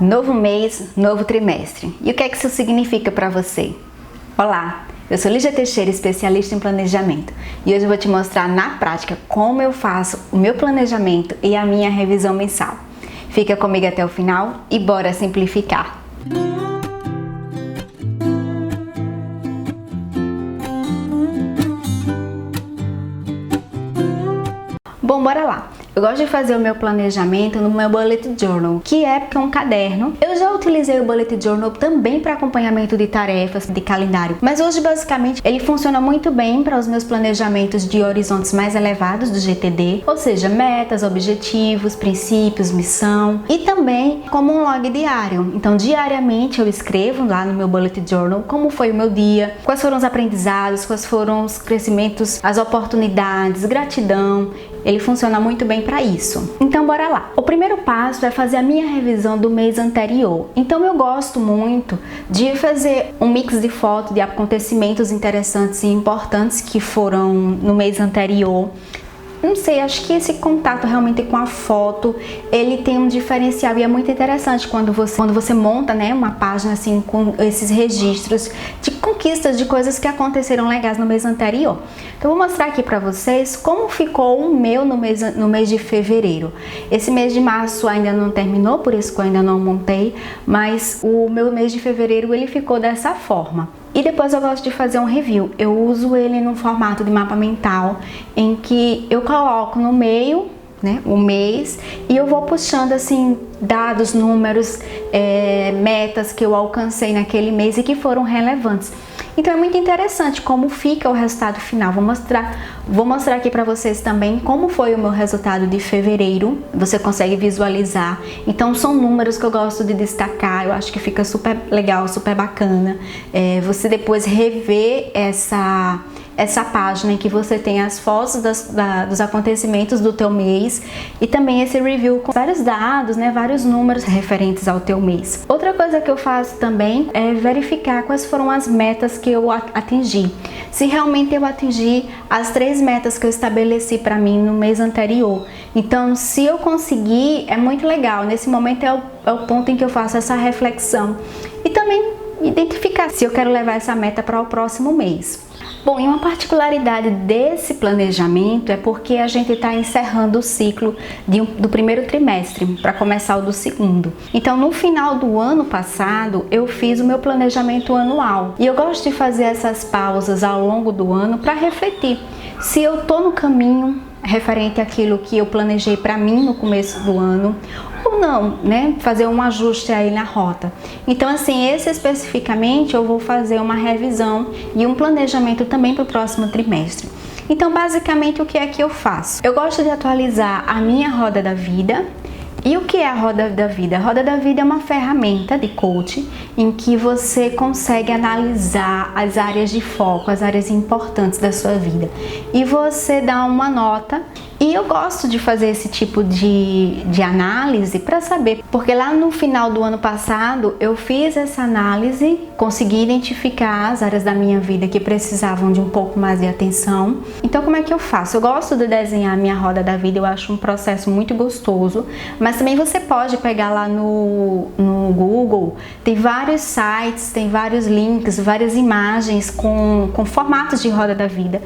Novo mês, novo trimestre. E o que é que isso significa para você? Olá, eu sou Lígia Teixeira, especialista em planejamento. E hoje eu vou te mostrar na prática como eu faço o meu planejamento e a minha revisão mensal. Fica comigo até o final e bora simplificar! Bom, bora lá! Eu gosto de fazer o meu planejamento no meu Bullet Journal, que é um caderno. Eu já utilizei o Bullet Journal também para acompanhamento de tarefas, de calendário, mas hoje basicamente ele funciona muito bem para os meus planejamentos de horizontes mais elevados do GTD, ou seja, metas, objetivos, princípios, missão, e também como um log diário. Então, diariamente eu escrevo lá no meu Bullet Journal como foi o meu dia, quais foram os aprendizados, quais foram os crescimentos, as oportunidades, gratidão. Ele funciona muito bem para isso. Então bora lá. O primeiro passo é fazer a minha revisão do mês anterior. Então eu gosto muito de fazer um mix de fotos de acontecimentos interessantes e importantes que foram no mês anterior. Não sei, acho que esse contato realmente com a foto, ele tem um diferencial e é muito interessante quando você monta, né, uma página assim com esses registros de conquistas, de coisas que aconteceram legais no mês anterior. Então eu vou mostrar aqui para vocês como ficou o meu no mês de fevereiro. Esse mês de março ainda não terminou, por isso que eu ainda não montei, mas o meu mês de fevereiro ele ficou dessa forma. E depois eu gosto de fazer um review. Eu uso ele no formato de mapa mental, em que eu coloco no meio, né, o mês, e eu vou puxando assim dados, números, metas que eu alcancei naquele mês e que foram relevantes. Então é muito interessante como fica o resultado final. Vou mostrar aqui para vocês também como foi o meu resultado de fevereiro. Você consegue visualizar. Então são números que eu gosto de destacar. Eu acho que fica super legal, super bacana. Você depois rever essa página em que você tem as fotos dos acontecimentos do teu mês e também esse review com vários dados, né, vários números referentes ao teu mês. Outra coisa que eu faço também é verificar quais foram as metas que eu atingi. Se realmente eu atingi as 3 metas que eu estabeleci para mim no mês anterior. Então, se eu conseguir, é muito legal. Nesse momento é o ponto em que eu faço essa reflexão e também identificar se eu quero levar essa meta para o próximo mês. Bom, e uma particularidade desse planejamento é porque a gente está encerrando o ciclo do primeiro trimestre para começar o do segundo. Então, no final do ano passado, eu fiz o meu planejamento anual. E eu gosto de fazer essas pausas ao longo do ano para refletir se eu estou no caminho referente àquilo que eu planejei para mim no começo do ano ou não, né? Fazer um ajuste aí na rota. Então, assim, esse especificamente eu vou fazer uma revisão e um planejamento também para o próximo trimestre. Então, basicamente, o que é que eu faço? Eu gosto de atualizar a minha roda da vida. E o que é a roda da vida? A roda da vida é uma ferramenta de coaching em que você consegue analisar as áreas de foco, as áreas importantes da sua vida. E você dá uma nota. E eu gosto de fazer esse tipo de análise para saber, porque lá no final do ano passado eu fiz essa análise, consegui identificar as áreas da minha vida que precisavam de um pouco mais de atenção. Então, como é que eu faço? Eu gosto de desenhar a minha roda da vida, eu acho um processo muito gostoso, mas também você pode pegar lá no Google, tem vários sites, tem vários links, várias imagens com formatos de roda da vida.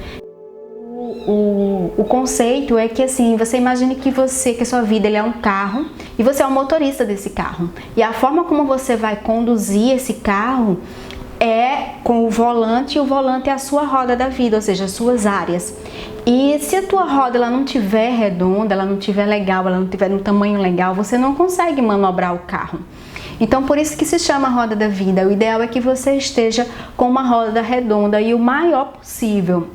O conceito é que assim, você imagine que a sua vida ele é um carro e você é o motorista desse carro. E a forma como você vai conduzir esse carro é com o volante, e o volante é a sua roda da vida, ou seja, as suas áreas. E se a tua roda ela não tiver redonda, ela não tiver legal, ela não tiver um tamanho legal, você não consegue manobrar o carro. Então, por isso que se chama roda da vida. O ideal é que você esteja com uma roda redonda e o maior possível,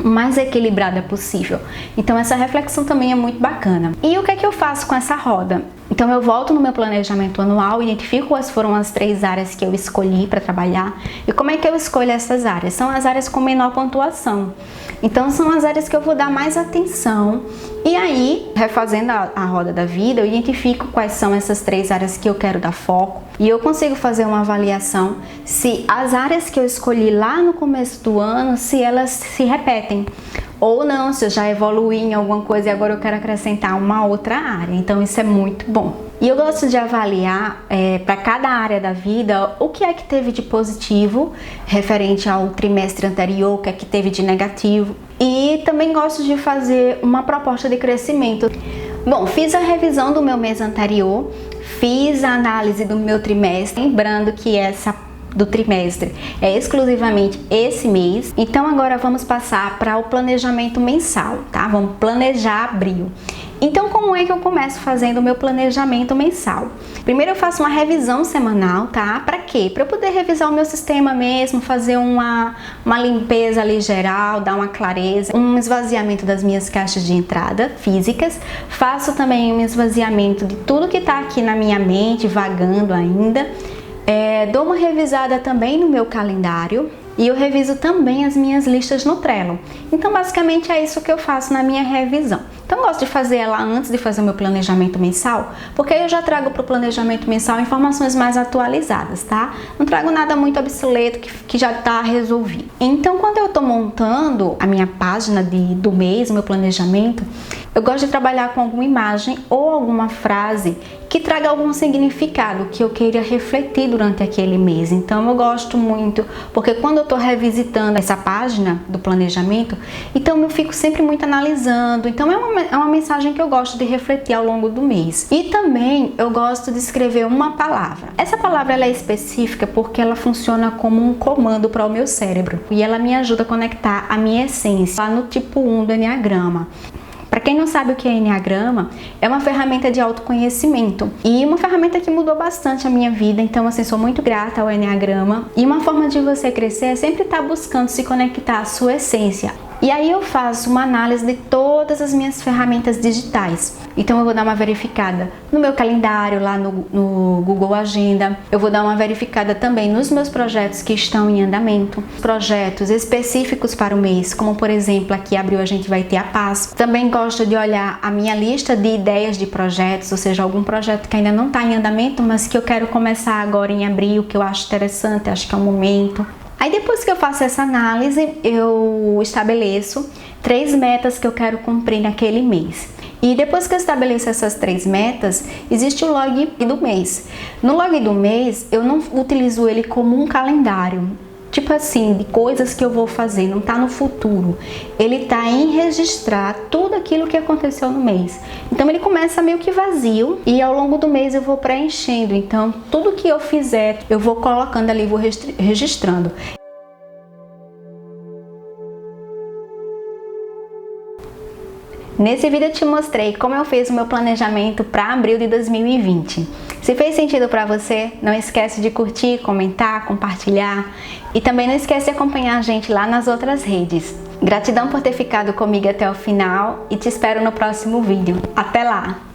mais equilibrada possível. Então essa reflexão também é muito bacana. E o que é que eu faço com essa roda? Então eu volto no meu planejamento anual, identifico quais foram as 3 áreas que eu escolhi para trabalhar. E como é que eu escolho essas áreas? São as áreas com menor pontuação. Então são as áreas que eu vou dar mais atenção. E aí, refazendo a roda da vida, eu identifico quais são essas 3 áreas que eu quero dar foco. E eu consigo fazer uma avaliação se as áreas que eu escolhi lá no começo do ano, se elas se repetem. Ou não, se eu já evoluí em alguma coisa e agora eu quero acrescentar uma outra área. Então isso é muito bom. E eu gosto de avaliar para cada área da vida o que é que teve de positivo referente ao trimestre anterior, o que é que teve de negativo. E também gosto de fazer uma proposta de crescimento. Bom, fiz a revisão do meu mês anterior, fiz a análise do meu trimestre, lembrando que essa do trimestre é exclusivamente esse mês. Então agora vamos passar para o planejamento mensal, tá? Vamos planejar abril. Então como é que eu começo fazendo o meu planejamento mensal? Primeiro eu faço uma revisão semanal, tá? Para quê? Para eu poder revisar o meu sistema mesmo, fazer uma limpeza ali geral, dar uma clareza, um esvaziamento das minhas caixas de entrada físicas. Faço também um esvaziamento de tudo que está aqui na minha mente, vagando ainda. Dou uma revisada também no meu calendário e eu reviso também as minhas listas no Trello. Então basicamente é isso que eu faço na minha revisão. Então eu gosto de fazer ela antes de fazer o meu planejamento mensal, porque aí eu já trago para o planejamento mensal informações mais atualizadas, tá? Não trago nada muito obsoleto que já está resolvido. Então quando eu estou montando a minha página do mês, o meu planejamento, eu gosto de trabalhar com alguma imagem ou alguma frase que traga algum significado que eu queira refletir durante aquele mês. Então eu gosto muito, porque quando eu estou revisitando essa página do planejamento, então eu fico sempre muito analisando. Então é uma mensagem que eu gosto de refletir ao longo do mês. E também eu gosto de escrever uma palavra. Essa palavra ela é específica porque ela funciona como um comando para o meu cérebro e ela me ajuda a conectar a minha essência lá no tipo 1 do Enneagrama. Para quem não sabe o que é Enneagrama, é uma ferramenta de autoconhecimento e uma ferramenta que mudou bastante a minha vida, então assim, sou muito grata ao Enneagrama. E uma forma de você crescer é sempre estar buscando se conectar à sua essência. E aí eu faço uma análise de todas as minhas ferramentas digitais. Então eu vou dar uma verificada no meu calendário, lá no Google Agenda. Eu vou dar uma verificada também nos meus projetos que estão em andamento. Projetos específicos para o mês, como por exemplo, aqui em abril a gente vai ter a Páscoa. Também gosto de olhar a minha lista de ideias de projetos, ou seja, algum projeto que ainda não está em andamento, mas que eu quero começar agora em abril, que eu acho interessante, acho que é o momento. Aí depois que eu faço essa análise, eu estabeleço 3 metas que eu quero cumprir naquele mês. E depois que eu estabeleço essas 3 metas, existe o log do mês. No log do mês, eu não utilizo ele como um calendário, tipo assim, de coisas que eu vou fazer, não tá no futuro. Ele tá em registrar tudo aquilo que aconteceu no mês. Então ele começa meio que vazio e ao longo do mês eu vou preenchendo. Então tudo que eu fizer, eu vou colocando ali, vou registrando. Nesse vídeo eu te mostrei como eu fiz o meu planejamento para abril de 2020. Se fez sentido para você, não esquece de curtir, comentar, compartilhar e também não esquece de acompanhar a gente lá nas outras redes. Gratidão por ter ficado comigo até o final e te espero no próximo vídeo. Até lá!